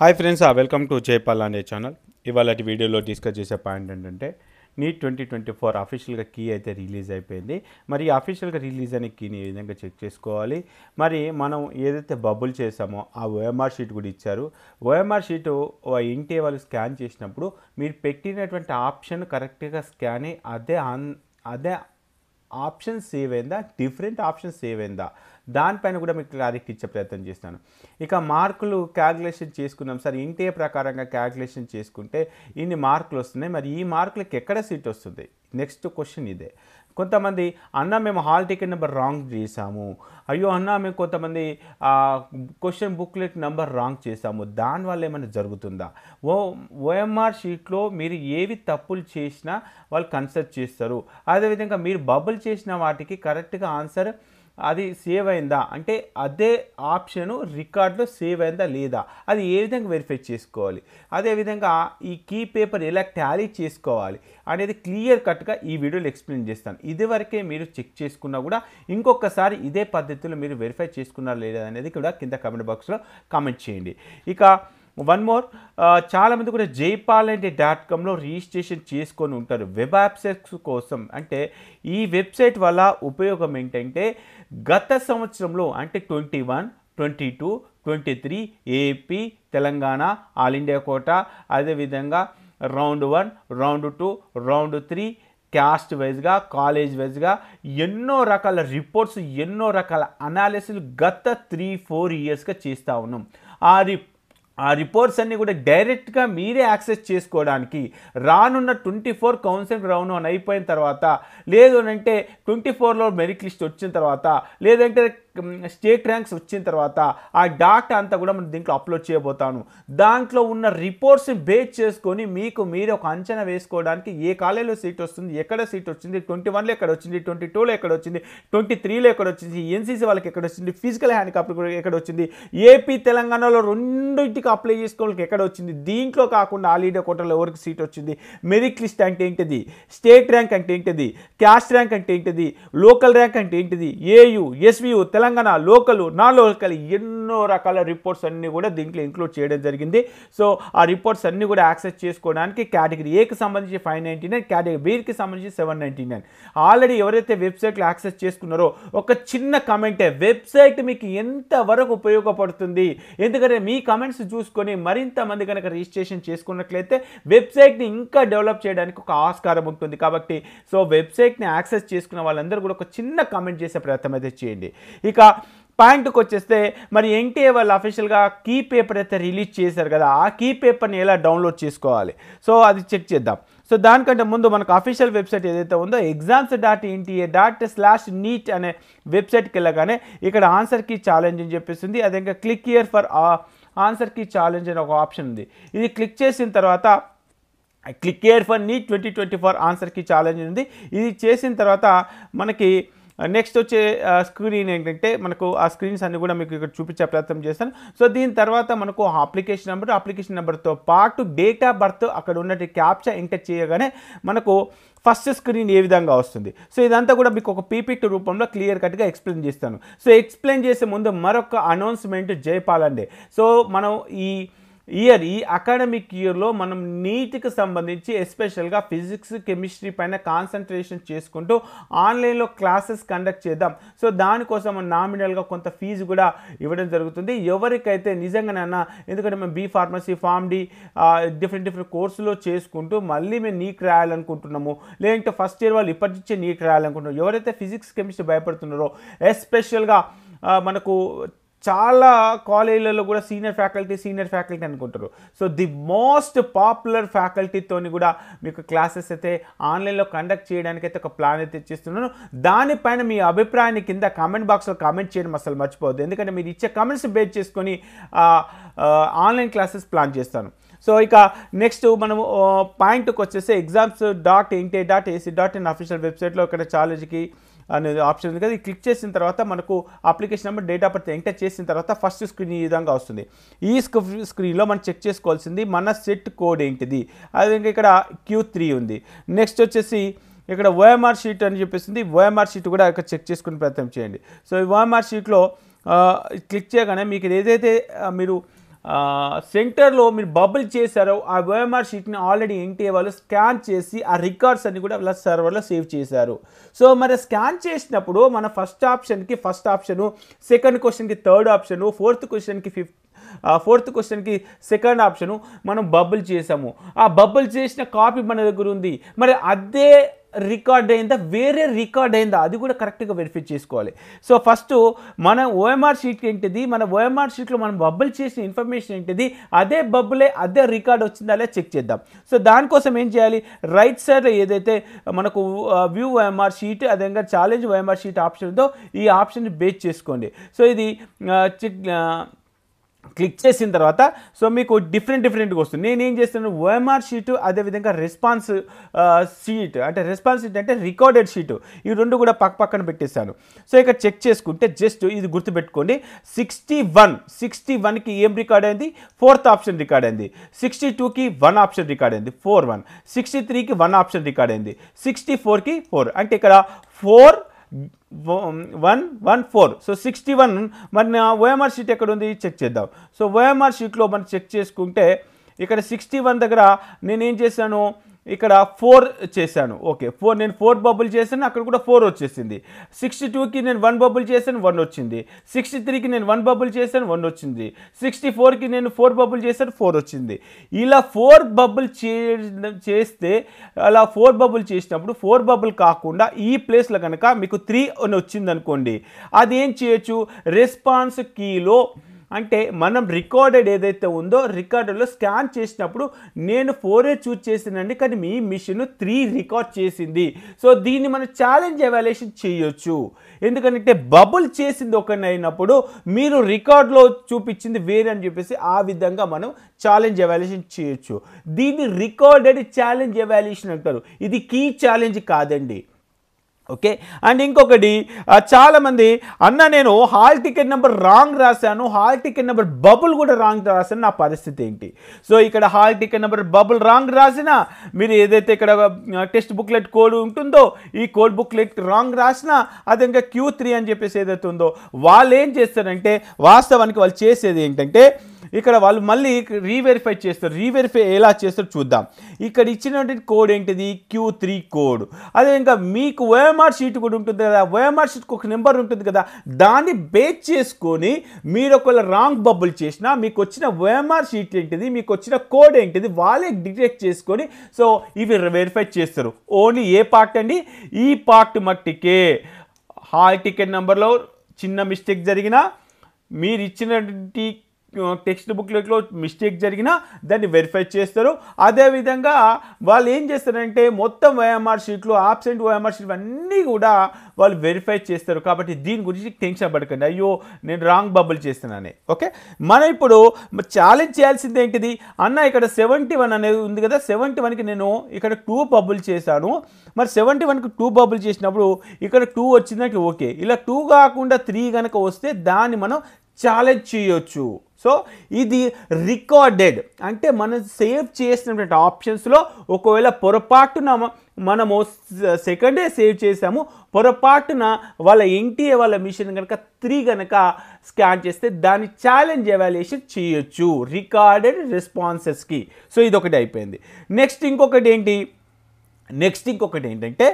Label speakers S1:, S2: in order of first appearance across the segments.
S1: Hi friends, welcome to Jaipal అనే channel. ఇవాళ వీడియోలో డిస్కస్ చేసే పాయింట్ ఏంటంటే నీట్ 2024 అఫీషియల్గా కీ అయితే రిలీజ్ అయిపోయింది. మరి అఫీషియల్గా రిలీజ్ అనే కీని ఏ విధంగా చెక్ చేసుకోవాలి, మరి మనం ఏదైతే బబుల్ చేసామో ఆ ఓఎంఆర్ షీట్ కూడా ఇచ్చారు. ఓఎంఆర్ షీటు ఇంటి వాళ్ళు స్కాన్ చేసినప్పుడు మీరు పెట్టినటువంటి ఆప్షన్ కరెక్ట్గా స్కాన్ అయ్యి అదే ఆప్షన్ సేవ్ అయిందా, డిఫరెంట్ ఆప్షన్ సేవ్ అయిందా, దానిపైన కూడా మీకు క్లారిటీ ఇచ్చే ప్రయత్నం చేస్తాను. ఇక మార్కులు క్యాల్కులేషన్ చేసుకున్నాం సార్, ఇంటే ప్రకారంగా క్యాల్కులేషన్ చేసుకుంటే ఇన్ని మార్కులు వస్తున్నాయి, మరి ఈ మార్కులకి ఎక్కడ సీట్ వస్తుంది? నెక్స్ట్ క్వశ్చన్ ఇదే. కొంతమంది అన్న మేము హాల్ టికెట్ నెంబర్ రాంగ్ చేసాము, అయ్యో అన్న మేము కొంతమంది క్వశ్చన్ బుక్లెట్ నెంబర్ రాంగ్ చేసాము, దానివల్ల ఏమైనా జరుగుతుందా? ఓఎంఆర్ షీట్లో మీరు ఏవి తప్పులు చేసినా వాళ్ళు కన్సిడర్ చేస్తారు. అదేవిధంగా మీరు బబుల్ చేసిన వాటికి కరెక్ట్గా ఆన్సర్ అది సేవ్ అయిందా, అంటే అదే ఆప్షను రికార్డులో సేవ్ అయిందా లేదా, అది ఏ విధంగా వెరిఫై చేసుకోవాలి, అదేవిధంగా ఈ కీ పేపర్ ఎలా టాలీ చేసుకోవాలి అనేది క్లియర్ కట్గా ఈ వీడియోలో ఎక్స్ప్లెయిన్ చేస్తాను. ఇదివరకే మీరు చెక్ చేసుకున్నా కూడా ఇంకొకసారి ఇదే పద్ధతిలో మీరు వెరిఫై చేసుకున్నారా లేదా అనేది కూడా కింద కామెంట్ బాక్స్లో కామెంట్ చేయండి. ఇక వన్ మోర్, చాలామంది కూడా jaypal.comలో రిజిస్ట్రేషన్ చేసుకొని ఉంటారు వెబ్ యాక్సెస్ కోసం. అంటే ఈ వెబ్సైట్ వల్ల ఉపయోగం ఏంటంటే గత సంవత్సరంలో అంటే 21, 22, 23 AP, Telangana, all India quota, అదేవిధంగా రౌండ్ 1, రౌండ్ 2, రౌండ్ 3 క్యాస్ట్ వైజ్గా, కాలేజ్ వైజ్గా ఎన్నో రకాల రిపోర్ట్స్, ఎన్నో రకాల అనాలిసిస్ గత 3-4 ఇయర్స్గా చేస్తూ ఉన్నాం. ఆ రిపోర్ట్స్ అన్నీ కూడా డైరెక్ట్గా మీరే యాక్సెస్ చేసుకోవడానికి రానున్న 24 కౌన్సిలింగ్ రౌండ్ అని అయిపోయిన తర్వాత, లేదు అంటే 24లో మెరిట్ లిస్ట్ వచ్చిన తర్వాత, లేదంటే స్టేట్ ర్యాంక్స్ వచ్చిన తర్వాత ఆ డాటా అంతా కూడా మనం దీంట్లో అప్లోడ్ చేయబోతాను. దాంట్లో ఉన్న రిపోర్ట్స్ని బేస్ చేసుకొని మీకు మీరు ఒక అంచనా వేసుకోవడానికి ఏ కాలేజీలో సీట్ వస్తుంది, ఎక్కడ సీట్ వచ్చింది, 21లో ఎక్కడ వచ్చింది, 22లో ఎక్కడ వచ్చింది, 23లో ఎక్కడ వచ్చింది, ఎన్సీసీ వాళ్ళకి ఎక్కడ వచ్చింది, ఫిజికల్ హ్యాండిక్యాప్ ఎక్కడ వచ్చింది, ఏపీ తెలంగాణలో రెండింటికి అప్లై చేసుకోవడానికి ఎక్కడ వచ్చింది, దీంట్లో కాకుండా ఆల్ ఇండియా కోటాలో ఎవరికి సీట్ వచ్చింది, మెరిట్ లిస్ట్ అంటే ఏంటిది, స్టేట్ ర్యాంక్ అంటే ఏంటిది, క్యాస్ట్ ర్యాంక్ అంటే ఏంటిది, లోకల్ ర్యాంక్ అంటే ఏంటిది, AU, SVU, Telangana, local, non local, ఎన్నో రకాల రిపోర్ట్స్ అన్నీ కూడా దీంట్లో ఇంక్లూడ్ చేయడం జరిగింది. సో ఆ రిపోర్ట్స్ అన్నీ కూడా యాక్సెస్ చేసుకోవడానికి కేటగిరీ ఏకి సంబంధించి 599, కేటగిరీ బికి సంబంధించి 799. ఆల్రెడీ ఎవరైతే వెబ్సైట్లో యాక్సెస్ చేసుకున్నారో ఒక చిన్న కమెంటే వెబ్సైట్ మీకు ఎంతవరకు ఉపయోగపడుతుంది, ఎందుకంటే మీ కమెంట్స్ చూసుకొని మరింత మంది కనుక రిజిస్ట్రేషన్ చేసుకున్నట్లయితే వెబ్సైట్ని ఇంకా డెవలప్ చేయడానికి ఒక ఆస్కారం ఉంటుంది. కాబట్టి సో వెబ్సైట్ని యాక్సెస్ చేసుకున్న వాళ్ళందరూ కూడా ఒక చిన్న కామెంట్ చేసే ప్రయత్నం అయితే చేయండి. ఇక పాయింట్కి వచ్చేస్తే, మరి ఎన్టీఏ వాళ్ళు అఫీషియల్గా కీ పేపర్ అయితే రిలీజ్ చేశారు కదా, ఆ కీ పేపర్ని ఎలా డౌన్లోడ్ చేసుకోవాలి, సో అది చెక్ చేద్దాం. సో దానికంటే ముందు మనకు అఫీషియల్ వెబ్సైట్ ఏదైతే ఉందో exams.nta./neet అనే వెబ్సైట్కి వెళ్ళగానే ఇక్కడ ఆన్సర్ కీ ఛాలెంజ్ అని చెప్పేసింది. అదే ఇంకా click here for answer key challenge అనే ఒక ఆప్షన్ ఉంది. ఇది క్లిక్ చేసిన తర్వాత click here for NEET 2024 answer key challenge ఉంది. ఇది చేసిన తర్వాత మనకి నెక్స్ట్ వచ్చే స్క్రీన్ ఏంటంటే మనకు ఆ స్క్రీన్స్ అన్ని కూడా మీకు ఇక్కడ చూపించే ప్రయత్నం చేస్తాను. సో దీని తర్వాత మనకు అప్లికేషన్ నెంబర్తో పాటు డేట్ ఆఫ్ బర్త్, అక్కడ ఉన్నట్టు క్యాప్చా ఎంటర్ చేయగానే మనకు ఫస్ట్ స్క్రీన్ ఏ విధంగా వస్తుంది. సో ఇదంతా కూడా మీకు ఒక పీపీటీ రూపంలో క్లియర్ కట్గా ఎక్స్ప్లెయిన్ చేస్తాను. సో ఎక్స్ప్లెయిన్ చేసే ముందు మరొక అనౌన్స్మెంట్ జైపాల్ అండి. సో మనం ఈ అకాడమిక్ ఇయర్లో మనం నీట్కి సంబంధించి ఎస్పెషల్గా ఫిజిక్స్, కెమిస్ట్రీ పైన కాన్సన్ట్రేషన్ చేసుకుంటూ ఆన్లైన్లో క్లాసెస్ కండక్ట్ చేద్దాం. సో దానికోసం నామినల్గా కొంత ఫీజు కూడా ఇవ్వడం జరుగుతుంది. ఎవరికైతే నిజంగానైనా, ఎందుకంటే మేము B pharmacy, pharm D different కోర్సులో చేసుకుంటూ మళ్ళీ మేము నీట్ రాయాలనుకుంటున్నాము, లేదంటే ఫస్ట్ ఇయర్ వాళ్ళు ఇప్పటి నుంచే నీట్ రాయాలనుకుంటున్నాము, ఎవరైతే ఫిజిక్స్, కెమిస్ట్రీ భయపడుతున్నారో, ఎస్పెషల్గా మనకు చాలా కాలేజీలలో కూడా సీనియర్ ఫ్యాకల్టీ అనుకుంటారు. సో ది మోస్ట్ పాపులర్ ఫ్యాకల్టీతోని కూడా మీకు క్లాసెస్ అయితే ఆన్లైన్లో కండక్ట్ చేయడానికి అయితే ఒక ప్లాన్ అయితే ఇచ్చేస్తున్నాను. దానిపైన మీ అభిప్రాయాన్ని కింద కామెంట్ బాక్స్లో కామెంట్ చేయడం అసలు మర్చిపోవద్దు, ఎందుకంటే మీరు ఇచ్చే కామెంట్స్ బేస్ చేసుకొని ఆన్లైన్ క్లాసెస్ ప్లాన్ చేస్తాను. సో ఇక నెక్స్ట్ మనము పాయింట్కి వచ్చేసి exams.nta.ac.in అఫీషియల్ వెబ్సైట్లో ఇక్కడ ఛాలెంజ్కి అనేది ఆప్షన్ ఉంది కదా, ఇది క్లిక్ చేసిన తర్వాత మనకు application number, date of birth enter చేసిన తర్వాత ఫస్ట్ స్క్రీన్ ఈ విధంగా వస్తుంది. ఈ స్క్రీన్లో మనం చెక్ చేసుకోవాల్సింది మన సెట్ కోడ్ ఏంటిది, అది ఇక్కడ Q3 ఉంది. నెక్స్ట్ వచ్చేసి ఇక్కడ ఓఎంఆర్ షీట్ అని చెప్పేసింది, ఓఎంఆర్ షీట్ కూడా ఇక్కడ చెక్ చేసుకునే ప్రయత్నం చేయండి. సో ఈ ఓఎంఆర్ షీట్లో క్లిక్ చేయగానే మీకు ఏదైతే మీరు సెంటర్లో మీరు బబుల్ చేశారో ఆ ఓఎంఆర్ షీట్ని ఆల్రెడీ ఎన్టీఏ వాళ్ళు స్కాన్ చేసి ఆ రికార్డ్స్ అన్ని కూడా వాళ్ళ సర్వర్లో సేవ్ చేశారు. సో మరి స్కాన్ చేసినప్పుడు మన ఫస్ట్ ఆప్షను, సెకండ్ క్వశ్చన్కి థర్డ్ ఆప్షను, ఫోర్త్ క్వశ్చన్కి సెకండ్ ఆప్షను మనం బబుల్ చేసాము. ఆ బబుల్ చేసిన కాపీ మన దగ్గర ఉంది. మరి అదే రికార్డ్ అయిందా, వేరే రికార్డ్ అయిందా, అది కూడా కరెక్ట్గా వెరిఫై చేసుకోవాలి. సో ఫస్ట్ మన ఓఎంఆర్ షీట్ ఏంటిది, మన ఓఎంఆర్ షీట్లో మనం బబుల్ చేసిన ఇన్ఫర్మేషన్ ఏంటిది, అదే బబులే అదే రికార్డ్ వచ్చిందా లేదా చెక్ చేద్దాం. సో దానికోసం ఏం చేయాలి, రైట్ సైడ్లో ఏదైతే మనకు వ్యూ ఓఎంఆర్ షీట్, అదేవిధంగా ఛాలెంజ్ ఓఎంఆర్ షీట్ ఆప్షన్ ఉందో ఈ ఆప్షన్ని బేస్ చేసుకోండి. సో ఇది క్లిక్ చేసిన తర్వాత సో మీకు డిఫరెంట్గా వస్తుంది. నేనేం చేస్తాను, ఓఎంఆర్ షీటు అదేవిధంగా రెస్పాన్స్ షీట్ అంటే రికార్డెడ్ షీటు, ఈ రెండు కూడా పక్కన పెట్టేశాను. సో ఇక్కడ చెక్ చేసుకుంటే జస్ట్ ఇది గుర్తుపెట్టుకోండి, 61కి ఏం రికార్డ్ అయింది, ఫోర్త్ ఆప్షన్ రికార్డ్ అయింది, 62కి 1 ఆప్షన్ రికార్డ్ అయింది, 4 1, 63కి 1 ఆప్షన్ రికార్డ్ అయింది, 64కి 4, అంటే ఇక్కడ 4 1 1 4. సో 61 మన ఓఎంఆర్ షీట్ ఎక్కడ ఉంది చెక్ చేద్దాం. సో ఓఎంఆర్ షీట్లో మనం చెక్ చేసుకుంటే ఇక్కడ 61 దగ్గర నేనేం చేశాను, ఇక్కడ 4 చేశాను. ఓకే, నేను 4 బబుల్ చేశాను, అక్కడ కూడా 4 వచ్చేసింది. 62కి నేను 1 బబుల్ చేశాను, 1 వచ్చింది. 63కి నేను 1 బబుల్ చేశాను, 1 వచ్చింది. 64కి నేను 4 బబుల్ చేశాను, 4 వచ్చింది. ఇలా 4 బబుల్ చేస్తే అలా 4 బబుల్ చేసినప్పుడు 4 బబుల్ కాకుండా ఈ ప్లేస్లో కనుక మీకు 3 అని వచ్చింది అనుకోండి, అది ఏం చేయొచ్చు, రెస్పాన్స్ కీలో అంటే మనం రికార్డెడ్ ఏదైతే ఉందో రికార్డెడ్లో స్కాన్ చేసినప్పుడు నేను 4 చూస్ చేసినండి, కానీ మీ మిషన్ 3 రికార్డ్ చేసింది. సో దీన్ని మనం ఛాలెంజ్ ఎవాల్యుయేషన్ చేయొచ్చు. ఎందుకంటే బబుల్ చేసింది ఒకటి అయినప్పుడు మీరు రికార్డులో చూపించింది వేరే అని చెప్పేసి ఆ విధంగా మనం ఛాలెంజ్ ఎవాల్యుయేషన్ చేయొచ్చు. దీన్ని రికార్డెడ్ ఛాలెంజ్ ఎవాల్యుయేషన్ అంటారు. ఇది కీ ఛాలెంజ్ కాదండి. ఓకే, అండ్ ఇంకొకటి, చాలామంది అన్న నేను హాల్ టికెట్ నెంబర్ రాంగ్ రాశాను, హాల్ టికెట్ నెంబర్ బబుల్ కూడా రాంగ్ రాశాను, నా పరిస్థితి ఏంటి. సో ఇక్కడ hall ticket number bubble wrong రాసినా, మీరు ఏదైతే ఇక్కడ టెక్స్ట్ బుక్లెట్ కోడ్ ఉంటుందో ఈ కోడ్ బుక్లెట్ రాంగ్ రాసినా, అదే ఇంకా Q3 అని చెప్పేసి ఏదైతే ఉందో వాళ్ళు ఏం చేస్తారంటే, వాస్తవానికి వాళ్ళు చేసేది ఏంటంటే ఇక్కడ వాళ్ళు మళ్ళీ రీవెరిఫై చేస్తారు. రీవెరిఫై ఎలా చేస్తారో చూద్దాం. ఇక్కడ ఇచ్చినటువంటి కోడ్ ఏంటిది, Q3 కోడ్. అదే ఇంకా మీకు ఓఎంఆర్ షీట్ కూడా ఉంటుంది కదా, ఓఎంఆర్ షీట్కి ఒక నెంబర్ ఉంటుంది కదా, దాన్ని బేస్ చేసుకొని మీరు ఒకవేళ రాంగ్ బబుల్ చేసినా మీకు వచ్చిన ఓఎంఆర్ షీట్ ఏంటిది, మీకు వచ్చిన కోడ్ ఏంటిది వాళ్ళే డిటెక్ట్ చేసుకొని సో ఇవి వెరిఫై చేస్తారు. ఓన్లీ ఏ పార్ట్ అండి, ఈ పార్ట్ మట్టికే. హాల్ టికెట్ నెంబర్లో చిన్న మిస్టేక్ జరిగినా, మీరు ఇచ్చినటువంటి టెక్స్ట్ బుక్లెట్లో మిస్టేక్ జరిగినా దాన్ని వెరిఫై చేస్తారు. అదేవిధంగా వాళ్ళు ఏం చేస్తారంటే మొత్తం ఓఎంఆర్ షీట్లు, ఆబ్సెంట్ ఓఎంఆర్ షీట్లు అన్నీ కూడా వాళ్ళు వెరిఫై చేస్తారు. కాబట్టి దీని గురించి టెన్షన్ పడకండి, అయ్యో నేను రాంగ్ బబుల్ చేస్తున్నానే. ఓకే, మనం ఇప్పుడు ఛాలెంజ్ చేయాల్సింది ఏంటిది అన్న, ఇక్కడ 71 అనేది ఉంది కదా, 71కి నేను ఇక్కడ 2 బబుల్ చేశాను. మరి 71కి 2 బబుల్ చేసినప్పుడు ఇక్కడ 2 వచ్చిందంటే ఓకే, ఇలా 2 కాకుండా 3 కనుక వస్తే దాన్ని మనం ఛాలెంజ్ చేయొచ్చు. సో ఇది రికార్డెడ్ అంటే మనం సేవ్ చేసినటువంటి ఆప్షన్స్లో ఒకవేళ పొరపాటున మనము సెకండే సేవ్ చేసాము, పొరపాటున వాళ్ళ ఎన్టీఏ వాళ్ళ మిషన్ కనుక 3 కనుక స్కాన్ చేస్తే దాన్ని ఛాలెంజ్ ఎవాల్యుయేషన్ చేయొచ్చు రికార్డెడ్ రెస్పాన్సెస్కి. సో ఇది ఒకటి అయిపోయింది. నెక్స్ట్ ఇంకొకటి ఏంటంటే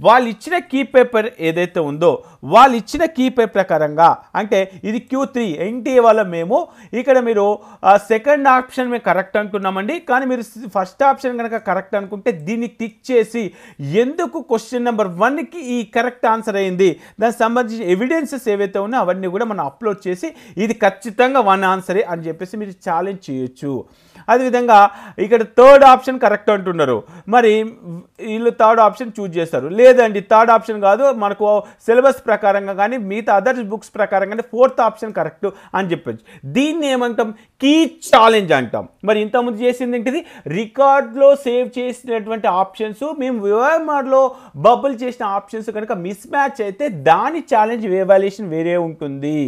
S1: వాళ్ళు ఇచ్చిన కీ పేపర్ ఏదైతే ఉందో వాళ్ళు ఇచ్చిన కీ పేపర్ ప్రకారంగా, అంటే ఇది Q3 ఎన్టీఏ వాళ్ళ మేము ఇక్కడ మీరు సెకండ్ ఆప్షన్ మేము కరెక్ట్ అంటున్నామండి, కానీ మీరు ఫస్ట్ ఆప్షన్ కనుక కరెక్ట్ అనుకుంటే దీన్ని క్లిక్ చేసి ఎందుకు క్వశ్చన్ నెంబర్ 1కి ఈ కరెక్ట్ ఆన్సర్ అయింది, దానికి సంబంధించిన ఎవిడెన్సెస్ ఏవైతే ఉన్నాయో అవన్నీ కూడా మనం అప్లోడ్ చేసి ఇది ఖచ్చితంగా 1 ఆన్సరే అని చెప్పేసి మీరు ఛాలెంజ్ చేయొచ్చు. అదేవిధంగా ఇక్కడ థర్డ్ ఆప్షన్ కరెక్ట్ అంటున్నారు, మరి వీళ్ళు థర్డ్ ఆప్షన్ చూజ్ చేస్తారు. లేదండి థర్డ్ ఆప్షన్ కాదు, మనకు సిలబస్ ప్రకారంగా కానీ మిగతా అదర్ బుక్స్ ప్రకారంగా కానీ 4th ఆప్షన్ కరెక్ట్ అని చెప్పచ్చు. దీన్ని ఏమంటాం, కీ ఛాలెంజ్ అంటాం. మరి ఇంతకుముందు చేసింది ఏంటిది, రికార్డ్లో సేవ్ చేసినటువంటి ఆప్షన్స్ మేము ఓఎంఆర్లో బబుల్ చేసిన ఆప్షన్స్ కనుక మిస్ మ్యాచ్ అయితే దాని ఛాలెంజ్ ఎవాల్యుయేషన్ వేరే ఉంటుంది.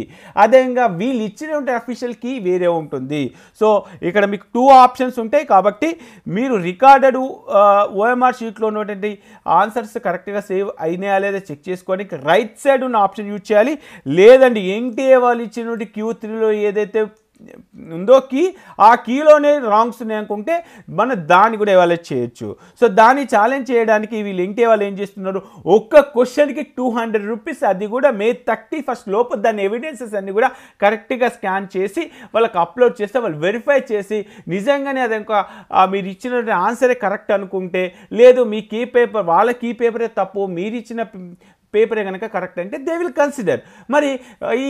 S1: అదేవిధంగా వీళ్ళు ఇచ్చినటువంటి అఫీషియల్ కీ వేరే ఉంటుంది. సో ఇక్కడ మీకు 2 ఆప్షన్స్ ఉంటాయి కాబట్టి మీరు రికార్డెడ్ ఓఎంఆర్ షీట్లో ఉన్నటువంటి ఆన్సర్స్ కరెక్ట్గా సేవ్ అయినాయా లేదా చెక్ చేసుకోవడానికి రైట్ సైడ్ ఉన్న ఆప్షన్ యూజ్ చేయాలి. లేదండి ఎన్టీఏ వాళ్ళు ఇచ్చినటువంటి Q3లో ఏదైతే ఉందో కీ, ఆ కీలోనే రాంగ్స్ ఉన్నాయి అనుకుంటే మనం దాన్ని కూడా ఎవాల్యుయేట్ చేయొచ్చు. సో దాన్ని ఛాలెంజ్ చేయడానికి వీళ్ళు ఇంటే వాళ్ళు ఏం చేస్తున్నారు, ఒక్క క్వశ్చన్కి 200 రూపీస్, అది కూడా May 31 లోపు దాని ఎవిడెన్సెస్ అన్ని కూడా కరెక్ట్గా స్కాన్ చేసి వాళ్ళకి అప్లోడ్ చేస్తే వాళ్ళు వెరిఫై చేసి నిజంగానే అది ఇంకా మీరు ఇచ్చిన ఆన్సరే కరెక్ట్ అనుకుంటే, లేదు మీ కీ పేపర్ వాళ్ళ కీ పేపరే తప్పు, మీరు ఇచ్చిన పేపరే కనుక కరెక్ట్ అంటే దే విల్ కన్సిడర్. మరి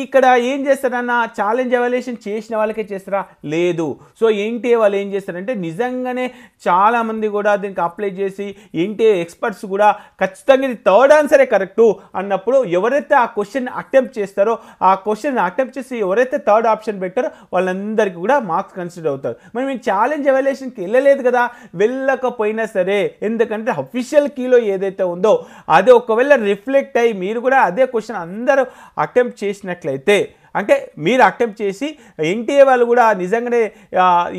S1: ఇక్కడ ఏం చేస్తారన్న, ఛాలెంజ్ ఎవాల్యుయేషన్ చేసిన వాళ్ళకే చేస్తారా? లేదు. సో ఎన్టీఏ వాళ్ళు ఏం చేస్తారంటే నిజంగానే చాలామంది కూడా దీనికి అప్లై చేసి ఎన్టీఏ ఎక్స్పర్ట్స్ కూడా ఖచ్చితంగా ఇది థర్డ్ ఆన్సరే కరెక్టు అన్నప్పుడు ఎవరైతే ఆ క్వశ్చన్ అటెంప్ట్ చేస్తారో, ఆ క్వశ్చన్ అటెంప్ట్ చేసి ఎవరైతే థర్డ్ ఆప్షన్ పెట్టారో వాళ్ళందరికీ కూడా మార్క్స్ కన్సిడర్ అవుతారు. మరి మేము ఛాలెంజ్ ఎవాల్యుయేషన్కి వెళ్ళలేదు కదా, వెళ్ళకపోయినా సరే, ఎందుకంటే అఫీషియల్ కీలో ఏదైతే ఉందో అది ఒకవేళ రిఫ్లెక్ట్ అయ్యి మీరు కూడా అదే క్వశ్చన్ అందరూ అటెంప్ట్ చేసినట్లయితే, అంటే మీరు అటెంప్ట్ చేసి ఎన్టీఏ వాళ్ళు కూడా నిజంగానే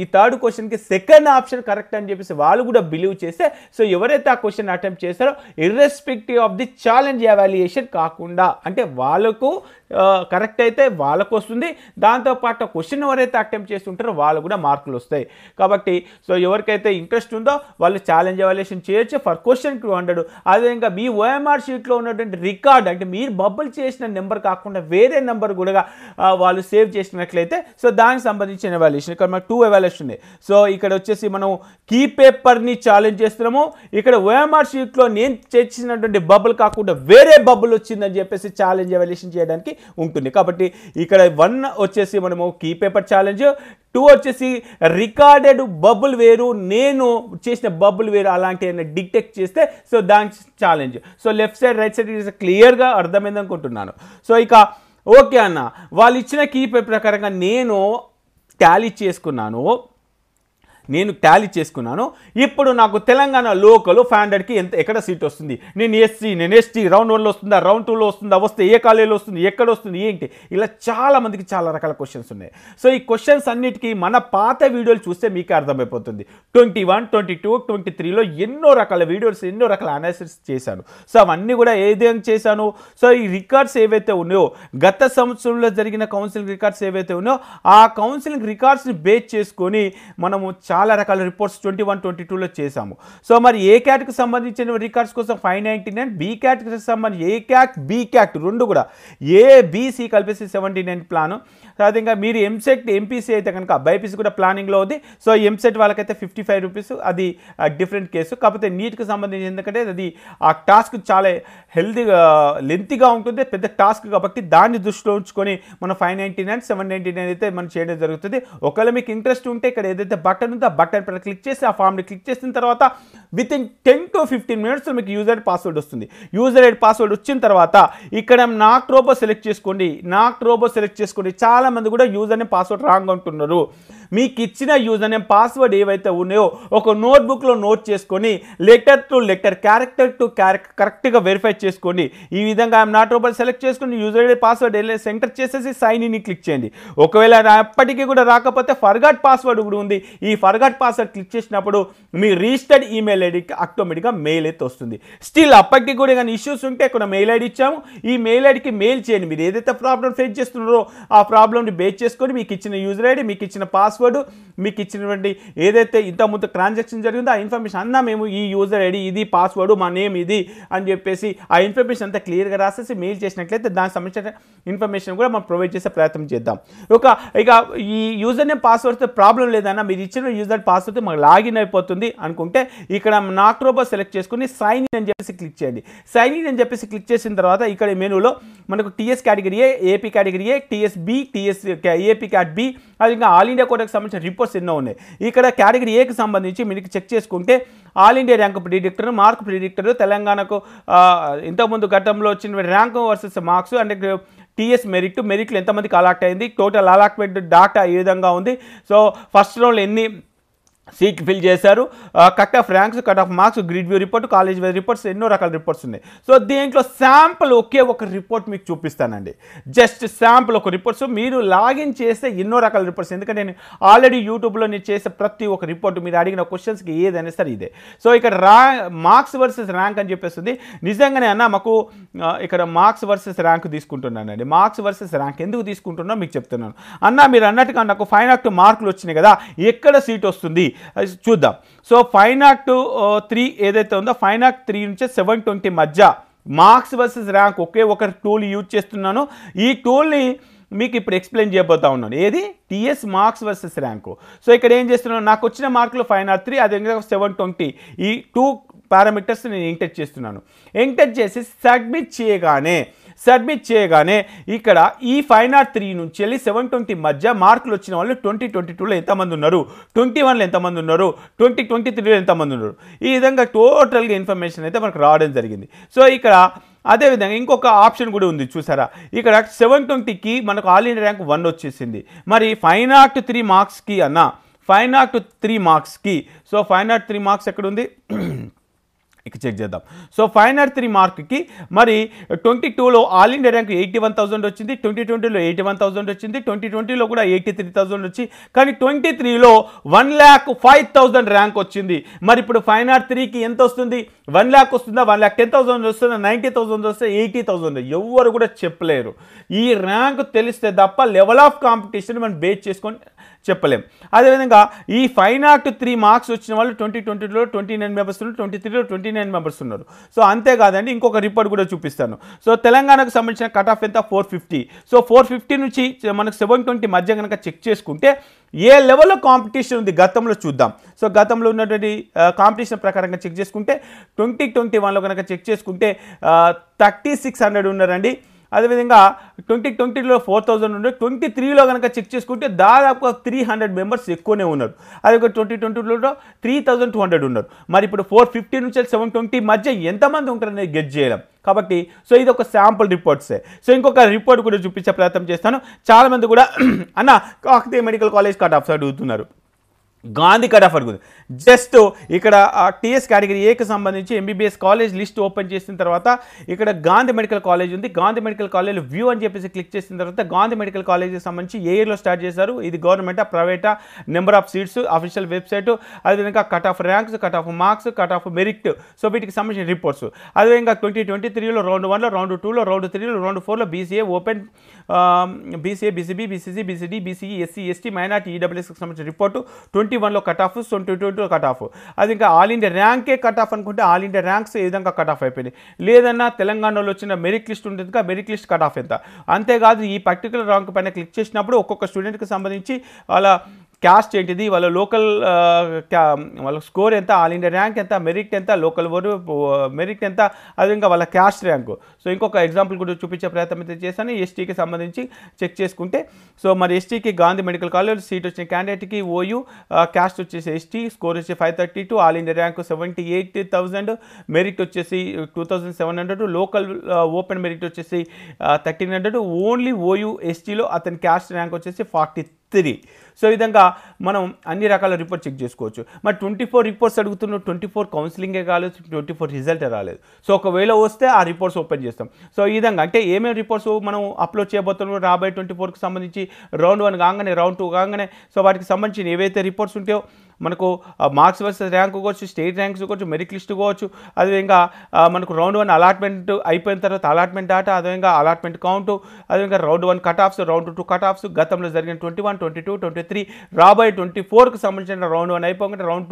S1: ఈ థర్డ్ క్వశ్చన్కి సెకండ్ ఆప్షన్ కరెక్ట్ అని చెప్పేసి వాళ్ళు కూడా బిలీవ్ చేస్తే, సో ఎవరైతే ఆ క్వశ్చన్ అటెంప్ట్ చేస్తారో irrespective of the challenge evaluation కాకుండా, అంటే వాళ్ళకు కరెక్ట్ అయితే వాళ్ళకు వస్తుంది, దాంతోపాటు క్వశ్చన్ ఎవరైతే అటెంప్ట్ చేస్తుంటారో వాళ్ళు కూడా మార్కులు వస్తాయి. కాబట్టి సో ఎవరికైతే ఇంట్రెస్ట్ ఉందో వాళ్ళు ఛాలెంజ్ ఎవాల్యుయేషన్ చేయొచ్చు ఫర్ క్వశ్చన్ 200. అదేవిధంగా మీ ఓఎంఆర్ షీట్లో ఉన్నటువంటి రికార్డ్, అంటే మీరు బబుల్ చేసిన నెంబర్ కాకుండా వేరే నెంబర్ కూడా వాళ్ళు సేవ్ చేసినట్లయితే, సో దానికి సంబంధించిన ఎవాల్యుయేషన్ ఇక్కడ మనకు 2 ఎవాల్యుయేషన్ ఉన్నాయి. సో ఇక్కడ వచ్చేసి మనం కీ పేపర్ని ఛాలెంజ్ చేస్తున్నాము, ఇక్కడ ఓఎంఆర్ షీట్లో నేను చేసినటువంటి బబుల్ కాకుండా వేరే బబుల్ వచ్చిందని చెప్పేసి ఛాలెంజ్ ఎవాల్యుయేషన్ చేయడానికి ఉంటుంది. కాబట్టి ఇక్కడ 1 వచ్చేసి మనము కీ పేపర్ ఛాలెంజ్, 2 వచ్చేసి రికార్డెడ్ బబుల్ వేరు, నేను చేసిన బబుల్ వేరు, అలాంటి డిటెక్ట్ చేస్తే సో దానికి challenge. So left side right side క్లియర్గా అర్థమైంది అనుకుంటున్నాను. సో ఇక ఓకే అన్న, వాళ్ళు ఇచ్చిన కీ పేపర్ ప్రకారంగా నేను టాలీ చేసుకున్నాను. ఇప్పుడు నాకు తెలంగాణ లోకల్ 500కి ఎక్కడ సీట్ వస్తుంది, నేను ఎస్టీ రౌండ్ 1లో వస్తుందా, రౌండ్ 2లో వస్తుందా, వస్తే ఏ కాలేజీలో వస్తుంది, ఎక్కడ వస్తుంది, ఏంటి, ఇలా చాలా మందికి చాలా రకాల క్వశ్చన్స్ ఉన్నాయి. సో ఈ క్వశ్చన్స్ అన్నిటికీ మన పాత వీడియోలు చూస్తే మీకే అర్థమైపోతుంది. 21, 22, 23లో ఎన్నో రకాల వీడియోస్, ఎన్నో రకాల అనాలిసిస్ చేశాను. సో అవన్నీ కూడా ఏదైనా చేశాను. సో ఈ రికార్డ్స్ ఏవైతే ఉన్నాయో, గత సంవత్సరంలో జరిగిన కౌన్సిలింగ్ రికార్డ్స్ ఏవైతే ఉన్నాయో, ఆ కౌన్సిలింగ్ రికార్డ్స్ని బేస్ చేసుకొని మనము చాలా రకాల రిపోర్ట్స్ 21, 22లో చేశాము. సో మరి ఏ క్యాట్కి సంబంధించిన రికార్డ్స్ కోసం 599, బి క్యాట్కి సంబంధించి ఏ క్యాట్ బి క్యాట్ రెండు కూడా ఏబిసి కలిపేసి 79 ప్లాను. అదేవిధంగా మీరు ఎంసెట్ ఎంపీసీ అయితే కనుక బైపీసీ కూడా ప్లానింగ్లో ఉంది. సో ఎంసెట్ వాళ్ళకైతే 55 రూపీస్, అది డిఫరెంట్ కేసు. కాకపోతే నీట్కి సంబంధించి ఎందుకంటే అది ఆ టాస్క్ చాలా లెంతీగా ఉంటుంది, పెద్ద టాస్క్ కాబట్టి దాన్ని దృష్టిలో ఉంచుకొని మనం 599, 799 అయితే మనం చేయడం జరుగుతుంది. ఒకవేళ మీకు ఇంట్రెస్ట్ ఉంటే ఇక్కడ ఏదైతే బటన్ ఉందో ఆ బటన్ పైన క్లిక్ చేసి ఆ ఫామ్ని క్లిక్ చేసిన తర్వాత వితిన్ 10 to 15 minutes మీకు యూజర్ ఐడి పాస్వర్డ్ వస్తుంది. యూజర్ ఐడి పాస్వర్డ్ వచ్చిన తర్వాత ఇక్కడ నాక్ రోబో సెలెక్ట్ చేసుకోండి. చాలా మంది కూడా యూజర్ నేమ్ పాస్వర్డ్ రాంగ్ అంటున్నారు. మీకు ఇచ్చిన యూజర్ నేమ్ పాస్వర్డ్ ఏవైతే ఉన్నాయో ఒక నోట్బుక్లో నోట్ చేసుకొని letter to letter, character to character కరెక్ట్గా వెరిఫై చేసుకోండి. ఈ విధంగా ఐఎమ్ నాట్ రోబో సెలెక్ట్ చేసుకుని యూజర్ ఐడి పాస్వర్డ్ ఎంటర్ చేసేసి సైన్ ఇన్ క్లిక్ చేయండి. ఒకవేళ అప్పటికీ కూడా రాకపోతే ఫర్గాట్ పాస్వర్డ్ కూడా ఉంది. ఈ ఫర్గాట్ పాస్వర్డ్ క్లిక్ చేసినప్పుడు మీ రిజిస్టర్డ్ ఈమెయిల్ ఐడికి ఆటోమేటిక్గా మెయిల్ అయితే వస్తుంది. స్టిల్ అప్పటికి కూడా కానీ ఇష్యూస్ ఉంటే ఇక్కడ మెయిల్ ఐడి ఇచ్చాము, ఈ మెయిల్ ఐడికి మెయిల్ చేయండి. మీరు ఏదైతే ప్రాబ్లం ఫేస్ చేస్తున్నారో ఆ ప్రాబ్లమ్ని బేస్ చేసుకొని మీకు ఇచ్చిన యూజర్ ఐడి, మీకు ఇచ్చిన పాస్వర్డ్, మీకు ఇచ్చినటువంటి ఏదైతే ఇంతకుముందు ట్రాన్సాక్షన్ జరిగిందో ఆ ఇన్ఫర్మేషన్ అన్నా మేము ఈ యూజర్ ఐడి ఇది, పాస్వర్డ్ మా నేమ్ ఇది అని చెప్పేసి ఆ ఇన్ఫర్మేషన్ అంతా క్లియర్గా రాసేసి మెయిల్ చేసినట్లయితే దానికి సంబంధించిన ఇన్ఫర్మేషన్ కూడా మనం ప్రొవైడ్ చేసే ప్రయత్నం చేద్దాం. ఇక ఈ యూజర్ నేమ్ పాస్వర్డ్తో ప్రాబ్లం లేదన్నా, మీరు ఇచ్చిన యూజర్ పాస్వర్డ్ మాకు లాగిన్ అయిపోతుంది అనుకుంటే ఇక్కడ నాక్ రోబో సెలెక్ట్ చేసుకుని సైన్ ఇన్ అని చెప్పేసి క్లిక్ చేయండి. సైన్ ఇన్ అని చెప్పేసి క్లిక్ చేసిన తర్వాత ఇక్కడ మెనూలో మనకు TS category A, AP category A, TS B, AP cat B, అది ఇంకా ఆల్ ఇండియా కోటాకి సంబంధించిన రిపోర్ట్స్ ఎన్నో ఉన్నాయి. ఇక్కడ కేటగిరీ ఏకి సంబంధించి మీకు చెక్ చేసుకుంటే all India rank predictor, mark predictor, తెలంగాణకు ఇంతకుముందు గతంలో వచ్చిన ర్యాంక్ వర్సెస్ మార్క్స్, అంటే టీఎస్ మెరిట్లు ఎంతమందికి అలాట్ అయింది, టోటల్ అలాట్మెంట్ డాటా ఏ విధంగా ఉంది, సో ఫస్ట్ రౌండ్లో ఎన్ని సీట్ ఫిల్ చేశారు, cut off ranks, cut off marks, grid view report, college wise reports, ఎన్నో రకాల రిపోర్ట్స్ ఉన్నాయి. సో దీంట్లో శాంపుల్ ఒకే ఒక రిపోర్ట్ మీకు చూపిస్తానండి. జస్ట్ శాంపుల్ ఒక రిపోర్ట్స్ మీరు లాగిన్ చేస్తే ఎన్నో రకాల రిపోర్ట్స్, ఎందుకంటే నేను ఆల్రెడీ యూట్యూబ్లో నేను చేసే ప్రతి ఒక్క రిపోర్ట్ మీరు అడిగిన క్వశ్చన్స్కి ఏదైనా సరే ఇదే. సో ఇక్కడ మార్క్స్ వర్సెస్ ర్యాంక్ అని చెప్పేస్తుంది. నిజంగానే అన్న మాకు ఇక్కడ మార్క్స్ వర్సెస్ ర్యాంక్ తీసుకుంటున్నానండి. మార్క్స్ వర్సెస్ ర్యాంక్ ఎందుకు తీసుకుంటున్నా మీకు చెప్తున్నాను. అన్న మీరు అన్నట్టుగా నాకు 502 మార్కులు వచ్చినాయి కదా, ఎక్కడ సీట్ వస్తుంది చూద్దాం. సో 503 ఏదైతే ఉందో 503 నుంచి 720 మధ్య మార్క్స్ వర్సెస్ ర్యాంక్ ఒకే ఒక టూల్ యూజ్ చేస్తున్నాను. ఈ టూల్ని మీకు ఇప్పుడు ఎక్స్ప్లెయిన్ చేయబోతా ఉన్నాను. ఏది TS marks versus rank. So ఇక్కడ ఏం చేస్తున్నాను, నాకు వచ్చిన మార్కులు 503, అదేవిధంగా 720, ఈ 2 పారామీటర్స్ నేను ఎంటర్ చేస్తున్నాను. ఎంటర్ చేసి సబ్మిట్ చేయగానే ఇక్కడ ఈ 503 నుంచి వెళ్ళి 720 మధ్య మార్కులు వచ్చిన వాళ్ళు 2022లో ఎంతమంది ఉన్నారు, 21లో ఎంతమంది ఉన్నారు, 2023లో ఎంతమంది ఉన్నారు, ఈ విధంగా టోటల్గా ఇన్ఫర్మేషన్ అయితే మనకు రావడం జరిగింది. సో ఇక్కడ అదేవిధంగా ఇంకొక ఆప్షన్ కూడా ఉంది చూసారా, ఇక్కడ 720కి మనకు ఆల్ ఇండియా ర్యాంక్ 1 వచ్చేసింది. మరి 503 మార్క్స్కి అన్న 503 మార్క్స్కి, సో 503 మార్క్స్ ఎక్కడ ఉంది ఇక చెక్ చేద్దాం. సో 503 మార్క్కి మరి 22లో ఆల్ ఇండియా ర్యాంక్ 81,000 వచ్చింది, 2020లో 81,000 వచ్చింది, 2020లో కూడా 83,000 వచ్చి, కానీ 23లో 1,05,000 ర్యాంక్ వచ్చింది. మరి ఇప్పుడు 503కి ఎంత వస్తుంది, 1 lakh వస్తుందా, 1,10,000 వస్తుందా, 90,000 వస్తే 80,000, ఎవరు కూడా చెప్పలేరు. ఈ ర్యాంక్ తెలిస్తే తప్ప లెవెల్ ఆఫ్ కాంపిటీషన్ మనం బేస్ చేసుకొని చెప్పలేం. అదేవిధంగా ఈ 503 మార్క్స్ వచ్చిన వాళ్ళు 2020లో 29 మెంబర్స్ ఉన్నారు, 23లో 29 మెంబర్స్ ఉన్నారు. సో అంతేకాదండి, ఇంకొక రిపోర్ట్ కూడా చూపిస్తాను. సో తెలంగాణకు సంబంధించిన కట్ ఆఫ్ ఎంత 450. సో 450 నుంచి మనకు 720 మధ్య కనుక చెక్ చేసుకుంటే ఏ లెవెల్లో కాంపిటీషన్ ఉంది గతంలో చూద్దాం. సో గతంలో ఉన్నటువంటి కాంపిటీషన్ ప్రకారంగా చెక్ చేసుకుంటే 2021లో కనుక చెక్ చేసుకుంటే 3600 ఉన్నారండి. అదేవిధంగా 2020లో 4000 ఉన్నారు, 23లో కనుక చెక్ చేసుకుంటే దాదాపుగా 300 మెంబర్స్ ఎక్కువనే ఉన్నారు. అదే 2022లో 3200 ఉన్నారు. మరి ఇప్పుడు 450 నుంచి 720 మధ్య ఎంతమంది ఉంటారనేది గెట్ చేయలేం. కాబట్టి సో ఇది ఒక శాంపుల్ రిపోర్ట్సే. సో ఇంకొక రిపోర్ట్ కూడా చూపించే ప్రయత్నం చేస్తాను. చాలామంది కూడా అన్న Kakatiya medical college cut offs అడుగుతున్నారు, గాంధీ కట్ ఆఫ్ అడుగుతుంది. జస్ట్ ఇక్కడ టీఎస్ కేటగిరీ ఏకి సంబంధించి ఎంబీబీఎస్ కాలేజ్ లిస్ట్ ఓపెన్ చేసిన తర్వాత ఇక్కడ గాంధీ మెడికల్ కాలేజ్ ఉంది. గాంధీ మెడికల్ కాలేజ్ వ్యూ అని చెప్పేసి క్లిక్ చేసిన తర్వాత గాంధీ మెడికల్ కాలేజ్కి సంబంధించి ఏ ఇయర్లో స్టార్ట్ చేశారు, ఇది గవర్నమెంటా ప్రైవేటా, number of seats, official website, అదేవిధంగా cut off ranks, cut off marks, cut off merit, so వీటికి సంబంధించిన రిపోర్ట్స్. అదేవిధంగా 2023లో రౌండ్ 1లో, రౌండ్ 2లో, రౌండ్ 3లో, రౌండ్ 4లో BCA open, BCA, BCB, BCC, BCD, BCE, SC, ST, minority, ఈడబ్ల్యూఎస్కి సంబంధించిన రిపోర్టు. 21లో కట్ ఆఫ్, 2022లో కట్ ఆఫ్. అది ఇంకా ఆల్ ఇండియా ర్యాంకే కట్ ఆఫ్ అనుకుంటే ఆల్ ఇండియా ర్యాంక్స్ ఏ విధంగా కట్ ఆఫ్ అయిపోయింది. లేదన్నా తెలంగాణలో వచ్చిన మెరిట్ లిస్ట్ ఉంటుంది కదా, మెరిట్ లిస్ట్ కట్ ఆఫ్ ఎంత. అంతేకాదు ఈ పర్టికులర్ ర్యాంక్ పైన క్లిక్ చేసినప్పుడు ఒక్కొక్క స్టూడెంట్కి సంబంధించి వాళ్ళ క్యాస్ట్ ఏంటిది, వాళ్ళ లోకల్ వాళ్ళ స్కోర్ ఎంత, ఆల్ ఇండియా ర్యాంక్ ఎంత, మెరిట్ ఎంత, లోకల్ మెరిట్ ఎంత, అదేవిధంగా వాళ్ళ క్యాస్ట్ ర్యాంకు. సో ఇంకొక ఎగ్జాంపుల్ కూడా చూపించే ప్రయత్నం అయితే చేశాను. ఎస్టీకి సంబంధించి చెక్ చేసుకుంటే సో మరి ఎస్టీకి గాంధీ మెడికల్ కాలేజ్ సీట్ వచ్చిన క్యాండిడేట్కి ఓయూ, క్యాస్ట్ వచ్చేసి ఎస్టీ, స్కోర్ వచ్చి 532, ఆల్ ఇండియా ర్యాంకు 78,000, మెరిట్ వచ్చేసి 2700, లోకల్ ఓపెన్ మెరిట్ వచ్చేసి 1300, ఓన్లీ ఓయూ ఎస్టీలో అతని క్యాస్ట్ ర్యాంక్ వచ్చేసి 43. సో ఈ విధంగా మనం అన్ని రకాల రిపోర్ట్ చెక్ చేసుకోవచ్చు. మరి 24 రిపోర్ట్స్ అడుగుతున్నాం, 24 కౌన్సిలింగే కాలేదు, 24 రిజల్టే రాలేదు. సో ఒకవేళ వస్తే ఆ రిపోర్ట్స్ ఓపెన్ చేస్తాం. సో ఈ విధంగా అంటే ఏమేమి రిపోర్ట్స్ మనం అప్లోడ్ చేయబోతున్నాం రాబోయే 24కి సంబంధించి, రౌండ్ 1 కాగానే, రౌండ్ 2 కాగానే, సో వాటికి సంబంధించిన ఏవైతే రిపోర్ట్స్ ఉంటాయో మనకు మార్క్స్ వర్సెస్ ర్యాంక్ కావచ్చు, స్టేట్ ర్యాంక్స్ కావచ్చు, మెరిట్ లిస్ట్ కావచ్చు, అదేవిధంగా మనకు రౌండ్ 1 అలాట్మెంట్ అయిపోయిన తర్వాత అలాట్మెంట్ డేటా, అదేవిధంగా అలాట్మెంట్ కౌంటు, అదేవిధంగా round 1 cut offs, round 2 cut offs, గతంలో జరిగిన 21, 22, 23, రాబోయే 24కి సంబంధించిన రౌండ్ 1 అయిపోగానే రౌండ్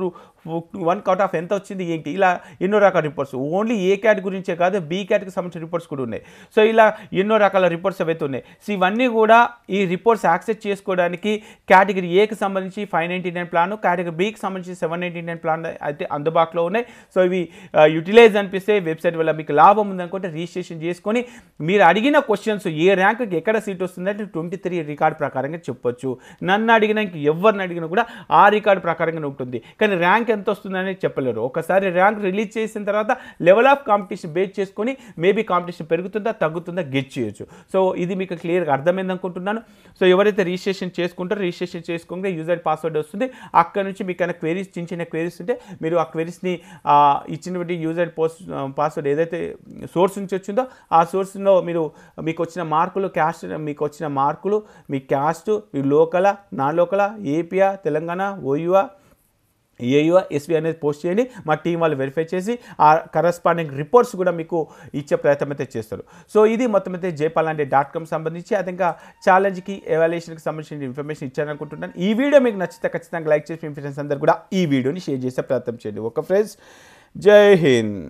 S1: 1 కట్ ఆఫ్ ఎంత వచ్చింది ఏంటి, ఇలా ఎన్నో రకాల రిపోర్ట్స్. ఓన్లీ ఏ క్యాట్ గురించే కాదు, బీ క్యాట్కి సంబంధించిన రిపోర్ట్స్ కూడా ఉన్నాయి. సో ఇలా ఎన్నో రకాల రిపోర్ట్స్ అవైతే ఉన్నాయి. సో ఇవన్నీ కూడా ఈ రిపోర్ట్స్ యాక్సెస్ చేసుకోవడానికి కేటగిరీ ఏకి సంబంధించి 599 ప్లాన్, కేటగిరీ బీకి సంబంధించి 799 ప్లాన్ అయితే అందుబాటులో ఉన్నాయి. సో ఇవి యూటిలైజ్ అనిపిస్తే వెబ్సైట్ వల్ల మీకు లాభం ఉందనుకుంటే రిజిస్ట్రేషన్ చేసుకొని మీరు అడిగిన క్వశ్చన్స్ ఏ ర్యాంక్కి ఎక్కడ సీట్ వస్తుందంటే 23 రికార్డ్ ప్రకారంగా చెప్పొచ్చు. నన్ను అడిగినా ఇంక ఎవరిని అడిగినా కూడా ఆ రికార్డు ప్రకారంగానే ఉంటుంది. కానీ ర్యాంక్ ఎంత వస్తుందనేది చెప్పలేరు. ఒకసారి ర్యాంక్ రిలీజ్ చేసిన తర్వాత లెవెల్ ఆఫ్ కాంపిటీషన్ బేస్ చేసుకొని మేబీ కాంపిటీషన్ పెరుగుతుందా తగ్గుతుందా గెట్ చేయొచ్చు. సో ఇది మీకు క్లియర్గా అర్థమైంది అనుకుంటున్నాను. సో ఎవరైతే రిజిస్ట్రేషన్ చేసుకుంటారో రిజిస్ట్రేషన్ చేసుకుంటే యూజర్ పాస్వర్డ్ వస్తుంది, అక్కడ నుంచి నుంచి మీకు ఏమైనా క్వెరీస్ చిన్న క్వెరీస్ ఉంటే మీరు ఆ క్వెరీస్ని ఇచ్చినటువంటి యూజర్ పాస్వర్డ్ ఏదైతే సోర్స్ నుంచి వచ్చిందో ఆ సోర్స్లో మీకు వచ్చిన మార్కులు మీ క్యాస్ట్ మీ లోకలా నాన్ లోకలా ఏపీయా తెలంగాణ ఓయూఆ ఏయుఆ ఎస్వి అనేది పోస్ట్ చేయండి. మా టీం వాళ్ళు వెరిఫై చేసి ఆ కరస్పాండింగ్ రిపోర్ట్స్ కూడా మీకు ఇచ్చే ప్రయత్నం అయితే చేస్తారు. సో ఇది మొత్తం అయితే jaypalanడే.com సంబంధించి అది ఇంకా ఛాలెంజ్కి ఎవాల్యుయేషన్కి సంబంధించిన ఇన్ఫర్మేషన్ ఇచ్చారనుకుంటున్నాను. ఈ వీడియో మీకు నచ్చితే ఖచ్చితంగా లైక్ చేసి మీ ఫ్రెండ్స్ అందరూ కూడా ఈ వీడియోని షేర్ చేసే ప్రయత్నం చేయండి. ఓకే ఫ్రెండ్స్, జై హింద్.